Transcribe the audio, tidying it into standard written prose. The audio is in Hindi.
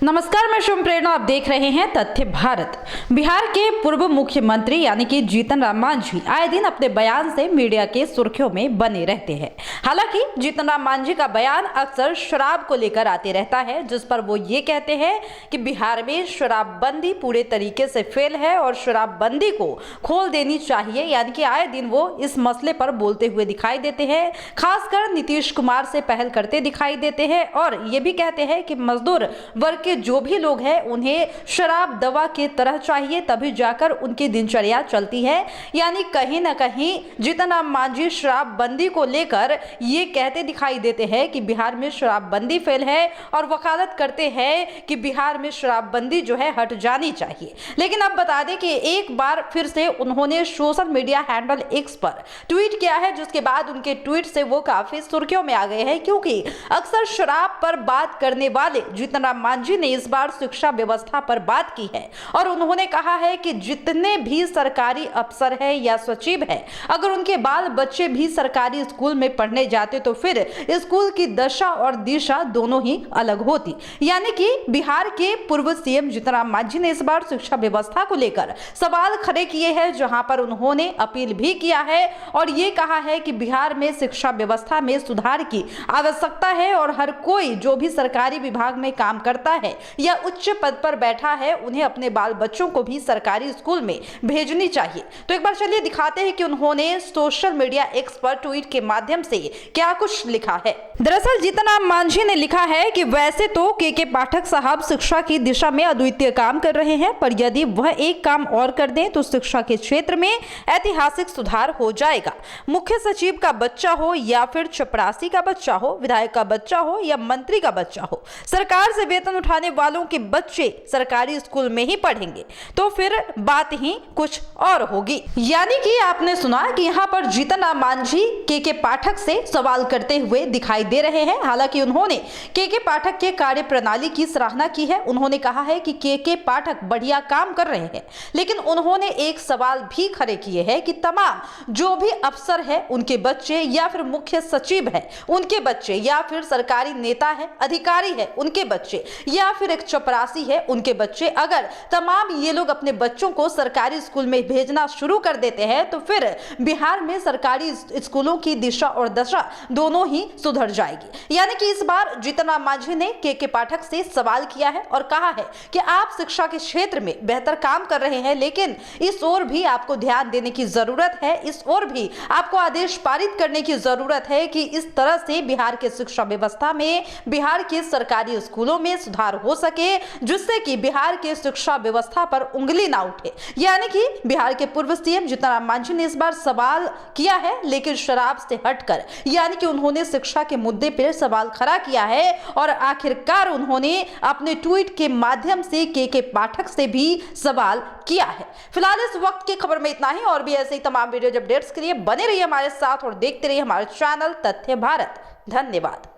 नमस्कार, मैं शुभ प्रेरणा। आप देख रहे हैं तथ्य भारत। बिहार के पूर्व मुख्यमंत्री यानी कि जीतन राम मांझी आए दिन अपने बयान से मीडिया के सुर्खियों में बने रहते हैं। हालांकि जीतन राम मांझी का बयान अक्सर शराब को लेकर आते रहता है, जिस पर वो ये कहते हैं कि बिहार में शराबबंदी पूरे तरीके से फेल है और शराबबंदी को खोल देनी चाहिए। यानी कि आए दिन वो इस मसले पर बोलते हुए दिखाई देते हैं, खासकर नीतीश कुमार से पहल करते दिखाई देते हैं और ये भी कहते हैं कि मजदूर वर्ग के जो भी लोग हैं उन्हें शराब दवा के तरह चाहिए, तभी जाकर उनकी दिनचर्या चलती है। यानी कहीं ना कहीं जीतन राम मांझी शराबबंदी को लेकर ये कहते दिखाई देते हैं कि बिहार में शराबबंदी फेल है और वकालत करते हैं कि बिहार में शराबबंदी जो है हट जानी चाहिए। लेकिन अब बता दें कि एक बार फिर से उन्होंने सोशल मीडिया हैंडल एक्स पर ट्वीट किया है, जिसके बाद उनके ट्वीट से वो काफी सुर्खियों में आ गए हैं, क्योंकि अक्सर शराब पर बात करने वाले जीतन राम मांझी ने इस बार शिक्षा व्यवस्था पर बात की है और उन्होंने कहा है कि जितने भी सरकारी अफसर है या सचिव है, अगर उनके बाल बच्चे भी सरकारी स्कूल में पढ़ने जाते तो फिर स्कूल की दशा और दिशा दोनों ही अलग होती। यानी कि बिहार के पूर्व सीएम जीतन राम मांझी ने इस बार शिक्षा व्यवस्था को लेकर सवाल खड़े किए हैं, जहां पर उन्होंने अपील भी किया है और ये कहा है कि बिहार में शिक्षा व्यवस्था में सुधार की आवश्यकता है और हर कोई जो भी सरकारी विभाग में काम करता है या उच्च पद पर बैठा है उन्हें अपने बाल बच्चों को भी सरकारी स्कूल में भेजनी चाहिए। तो एक बार चलिए दिखाते हैं कि उन्होंने सोशल मीडिया एक्स पर ट्वीट के माध्यम से क्या कुछ लिखा है। दरअसल जीतन राम मांझी ने लिखा है कि वैसे तो के पाठक साहब शिक्षा की दिशा में अद्वितीय काम कर रहे हैं, पर यदि वह एक काम और कर दें तो शिक्षा के क्षेत्र में ऐतिहासिक सुधार हो जाएगा। मुख्य सचिव का बच्चा हो या फिर चपरासी का बच्चा हो, विधायक का बच्चा हो या मंत्री का बच्चा हो, सरकार से वेतन उठाने वालों के बच्चे सरकारी स्कूल में ही पढ़ेंगे तो फिर बात ही कुछ और होगी। यानी कि आपने सुना कि यहाँ पर जीतन राम मांझी के पाठक से सवाल करते हुए दिखाई दे रहे हैं। हालांकि उन्होंने के पाठक के कार्य प्रणाली की सराहना की है। उन्होंने कहा है कि के पाठक बढ़िया काम कर रहे हैं, लेकिन उन्होंने एक सवाल भी खड़े किए हैं कि तमाम जो भी अफसर है उनके बच्चे या फिर मुख्य सचिव है उनके बच्चे या फिर सरकारी नेता है, अधिकारी है उनके बच्चे या फिर एक चपरासी है उनके बच्चे, अगर तमाम ये लोग अपने बच्चों को सरकारी स्कूल में भेजना शुरू कर देते हैं तो फिर बिहार में सरकारी स्कूलों की दिशा और दशा दोनों ही सुधर जाएगी। यानी कि इस बार जीतन राम मांझी ने के पाठक से सवाल किया है और कहा है कि आप शिक्षा के क्षेत्र में बेहतर काम कर रहे हैं, लेकिन इस ओर भी आपको ध्यान देने की जरूरत है, इस ओर भी आपको आदेश पारित करने की जरूरत है कि इस तरह से बिहार के शिक्षा व्यवस्था में, बिहार के सरकारी स्कूलों में सुधार हो सके, जिससे कि बिहार के शिक्षा व्यवस्था पर उंगली ना उठे। यानी कि बिहार के पूर्व सीएम जीतन राम मांझी ने इस बार सवाल किया है, लेकिन शराब से हटकर, यानी कि उन्होंने शिक्षा के मुद्दे पर सवाल खड़ा किया है और आखिरकार उन्होंने अपने ट्वीट के माध्यम से के पाठक से भी सवाल किया है। फिलहाल इस वक्त की खबर में इतना ही, और भी ऐसे ही तमाम वीडियो अपडेट्स के लिए बने रहिए हमारे साथ और देखते रहिए हमारे चैनल तथ्य भारत। धन्यवाद।